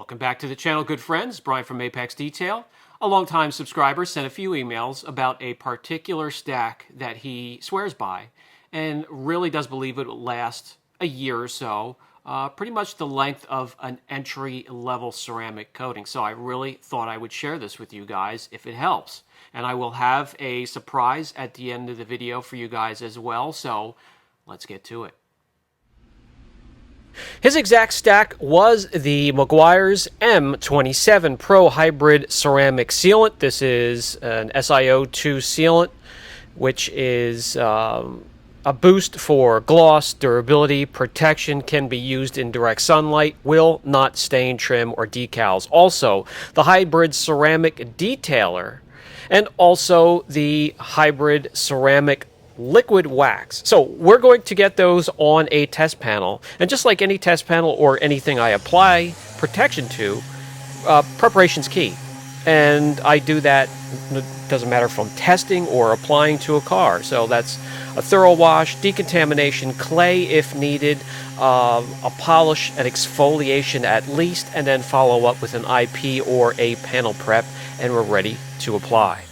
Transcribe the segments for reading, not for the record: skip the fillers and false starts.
Welcome back to the channel, good friends. Brian from Apex Detail. A longtime subscriber sent a few emails about a particular stack that he swears by and really does believe it will last a year or so, pretty much the length of an entry-level ceramic coating. So I really thought I would share this with you guys if it helps. And I will have a surprise at the end of the video for you guys as well, so let's get to it. His exact stack was the MEGUIAR'S M27 Pro Hybrid Ceramic Sealant. This is an SiO2 sealant, which is a boost for gloss, durability, protection, can be used in direct sunlight, will not stain, trim, or decals. Also, the hybrid ceramic detailer, and also the hybrid ceramic liquid wax. So we're going to get those on a test panel, and just like any test panel or anything I apply protection to, preparation's key. And I do that, it doesn't matter if I'm testing or applying to a car. So that's a thorough wash, decontamination, clay if needed, a polish, an exfoliation at least, and then follow up with an IP or a panel prep, and we're ready to apply.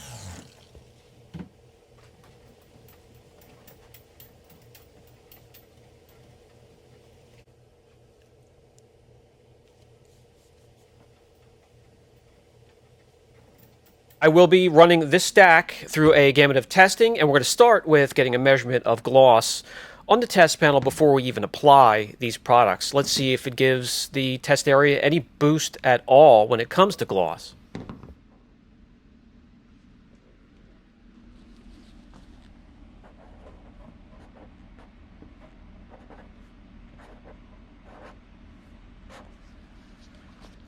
I will be running this stack through a gamut of testing, and we're going to start with getting a measurement of gloss on the test panel before we even apply these products. Let's see if it gives the test area any boost at all when it comes to gloss.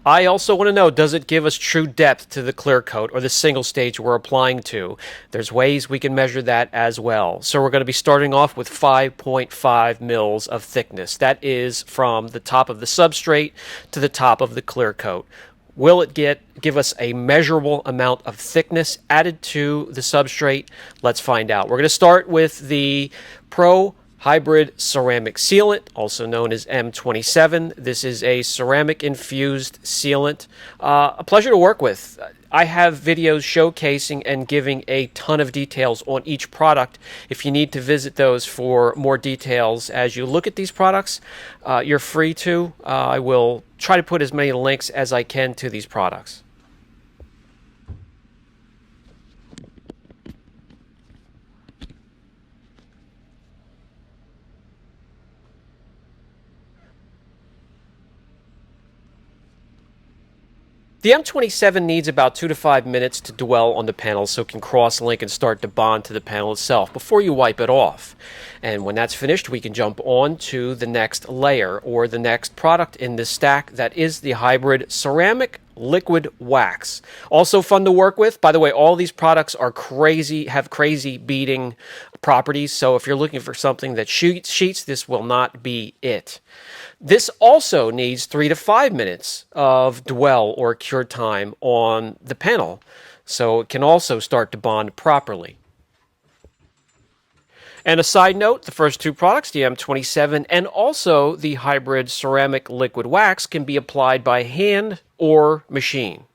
I also want to know, does it give us true depth to the clear coat or the single stage we're applying to? There's ways we can measure that as well. So we're going to be starting off with 5.5 mils of thickness. That is from the top of the substrate to the top of the clear coat. Will it give us a measurable amount of thickness added to the substrate? Let's find out. We're going to start with the Pro Hybrid Ceramic Sealant, also known as M27. This is a ceramic-infused sealant. A pleasure to work with. I have videos showcasing and giving a ton of details on each product. If you need to visit those for more details as you look at these products, you're free to. I will try to put as many links as I can to these products. The M27 needs about 2 to 5 minutes to dwell on the panel so it can cross-link and start to bond to the panel itself before you wipe it off. And when that's finished, we can jump on to the next layer or the next product in this stack. That is the hybrid ceramic liquid wax. Also fun to work with. By the way, all these products are have crazy beading properties. So if you're looking for something that sheets, this will not be it. This also needs 3 to 5 minutes of dwell or cure time on the panel, so it can also start to bond properly. And a side note, the first two products, the M27 and also the hybrid ceramic liquid wax, can be applied by hand or machine.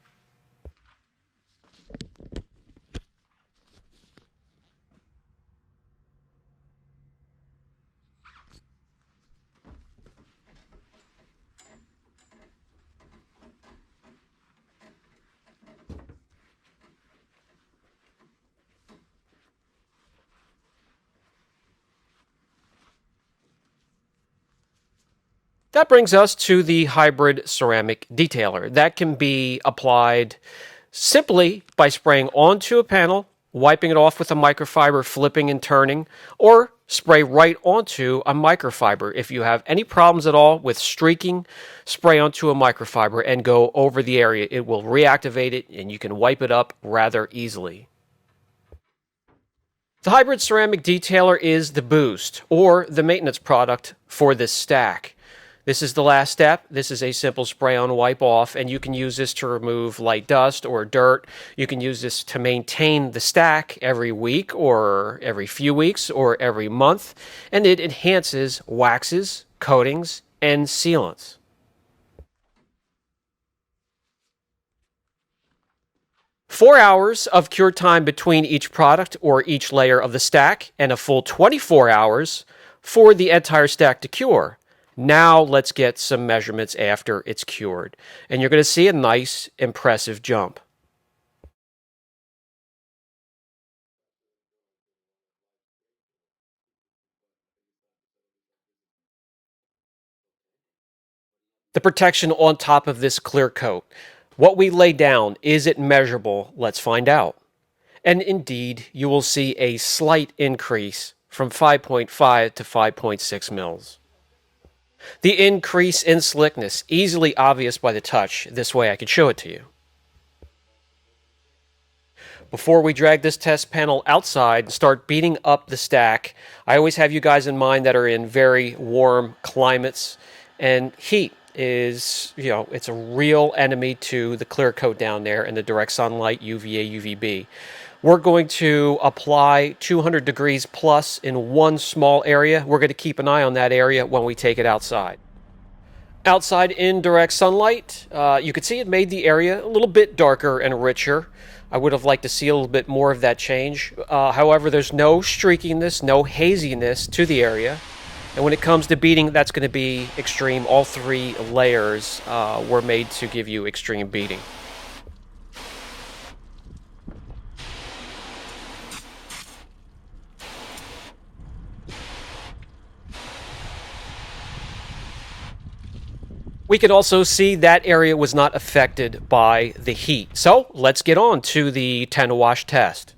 That brings us to the hybrid ceramic detailer. That can be applied simply by spraying onto a panel, wiping it off with a microfiber, flipping and turning, or spray right onto a microfiber. If you have any problems at all with streaking, spray onto a microfiber and go over the area. It will reactivate it and you can wipe it up rather easily. The hybrid ceramic detailer is the boost or the maintenance product for this stack. This is the last step. This is a simple spray on wipe off, and you can use this to remove light dust or dirt. You can use this to maintain the stack every week or every few weeks or every month, and it enhances waxes, coatings, and sealants. 4 hours of cure time between each product or each layer of the stack, and a full 24 hours for the entire stack to cure. Now let's get some measurements after it's cured, and you're going to see a nice, impressive jump. The protection on top of this clear coat. What we lay down, is it measurable? Let's find out. And indeed, you will see a slight increase from 5.5 to 5.6 mils. The increase in slickness, easily obvious by the touch. This way I can show it to you. Before we drag this test panel outside and start beating up the stack, I always have you guys in mind that are in very warm climates, and heat is, it's a real enemy to the clear coat down there in the direct sunlight, UVA, UVB. We're going to apply 200 degrees plus in one small area. We're going to keep an eye on that area when we take it outside. Outside in direct sunlight, you can see it made the area a little bit darker and richer. I would have liked to see a little bit more of that change. However, there's no streakiness, no haziness to the area. And when it comes to beating, that's going to be extreme. All three layers were made to give you extreme beating. We could also see that area was not affected by the heat. So let's get on to the 10 wash test.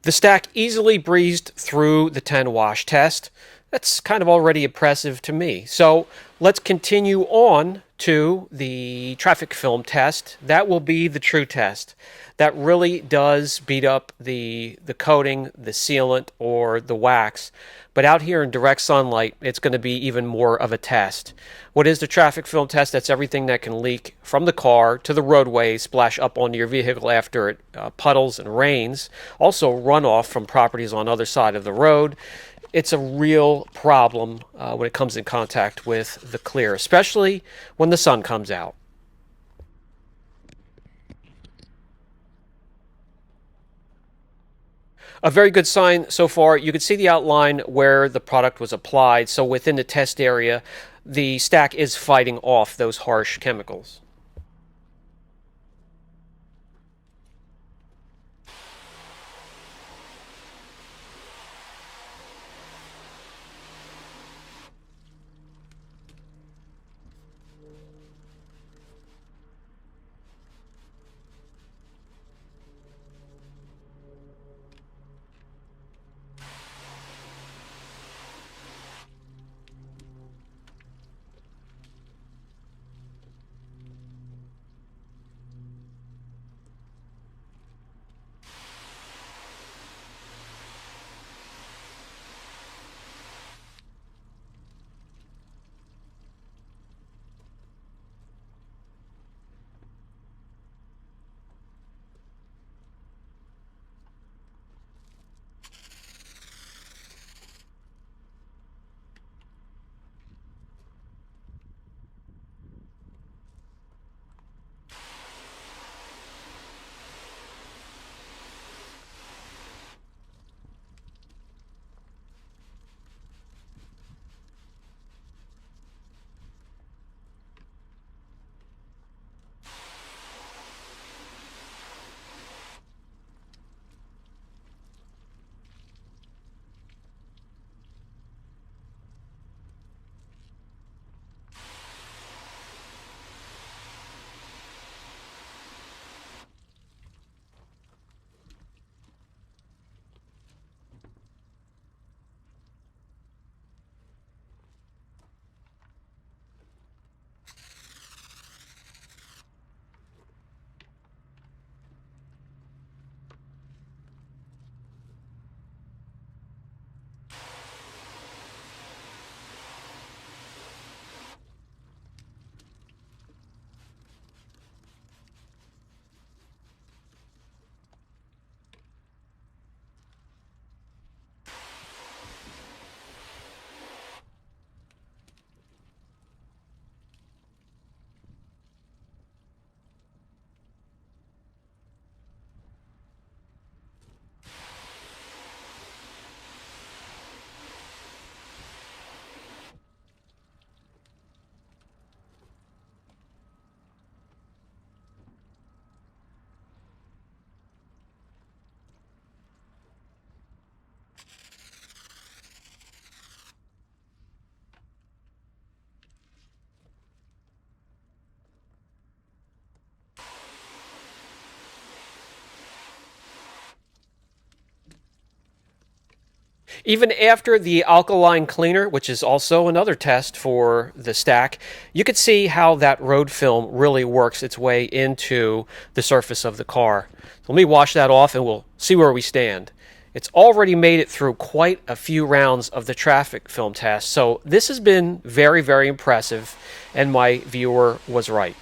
The stack easily breezed through the 10 wash test. That's kind of already impressive to me. So let's continue on to the traffic film test. That will be the true test. That really does beat up the coating, the sealant, or the wax. But out here in direct sunlight, it's going to be even more of a test. What is the traffic film test? That's everything that can leak from the car to the roadway, splash up onto your vehicle after it puddles and rains. Also runoff from properties on the other side of the road. It's a real problem when it comes in contact with the clear, especially when the sun comes out. A very good sign so far. You can see the outline where the product was applied. So within the test area, the stack is fighting off those harsh chemicals. Even after the alkaline cleaner, which is also another test for the stack, you could see how that road film really works its way into the surface of the car. So let me wash that off and we'll see where we stand. It's already made it through quite a few rounds of the traffic film test, so this has been very, very impressive, and my viewer was right.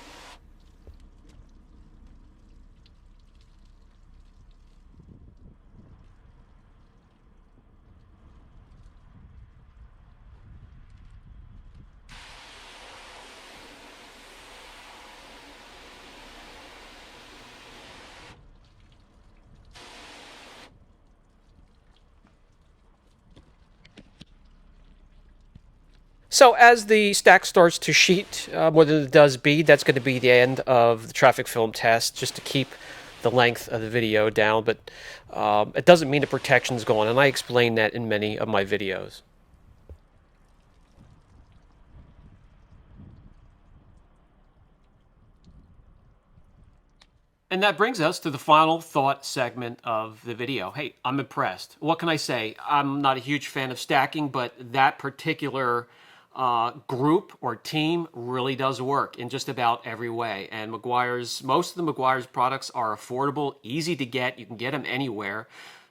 So as the stack starts to sheet more than it does bead, that's going to be the end of the traffic film test, just to keep the length of the video down. But it doesn't mean the protection's gone, and I explain that in many of my videos. And that brings us to the final thought segment of the video. Hey, I'm impressed. What can I say? I'm not a huge fan of stacking, but that particular group or team really does work in just about every way. And Meguiar's, most of the Meguiar's products are affordable, easy to get. You can get them anywhere.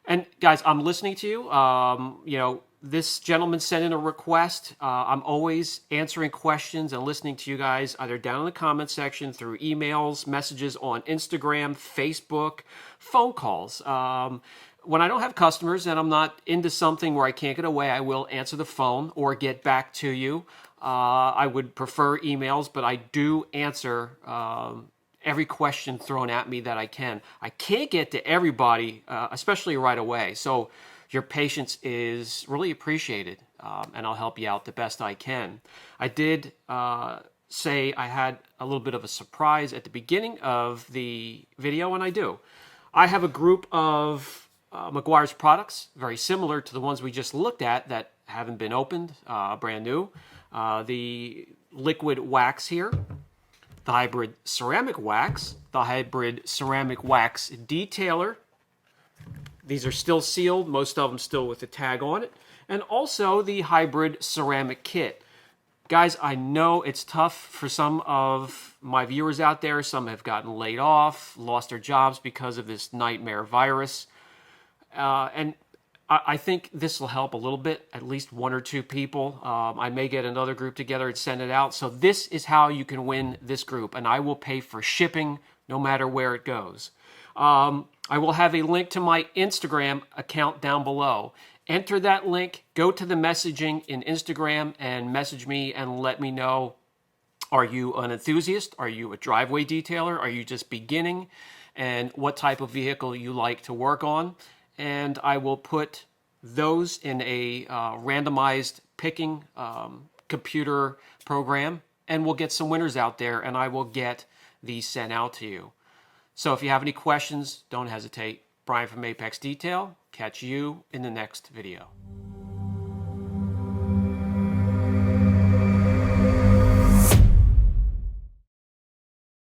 And guys, I'm listening to you. This gentleman sent in a request. I'm always answering questions and listening to you guys either down in the comment section, through emails, messages on Instagram, Facebook, phone calls. When I don't have customers and I'm not into something where I can't get away, I will answer the phone or get back to you. I would prefer emails, but I do answer every question thrown at me that I can. I can't get to everybody, especially right away. So your patience is really appreciated, and I'll help you out the best I can. I did say I had a little bit of a surprise at the beginning of the video, and I do. I have a group of Meguiar's products, very similar to the ones we just looked at that haven't been opened, brand new. The liquid wax here, the hybrid ceramic wax, the hybrid ceramic wax detailer. These are still sealed, most of them still with the tag on it. And also the hybrid ceramic kit. Guys, I know it's tough for some of my viewers out there. Some have gotten laid off, lost their jobs because of this nightmare virus. And I think this will help a little bit, at least one or two people. I may get another group together and send it out. So this is how you can win this group, and I will pay for shipping no matter where it goes. I will have a link to my Instagram account down below. Enter that link, go to the messaging in Instagram and message me and let me know, are you an enthusiast? Are you a driveway detailer? Are you just beginning? And what type of vehicle you like to work on? And I will put those in a randomized picking computer program, and we'll get some winners out there, and I will get these sent out to you. So if you have any questions, don't hesitate. Brian from Apex Detail. Catch you in the next video.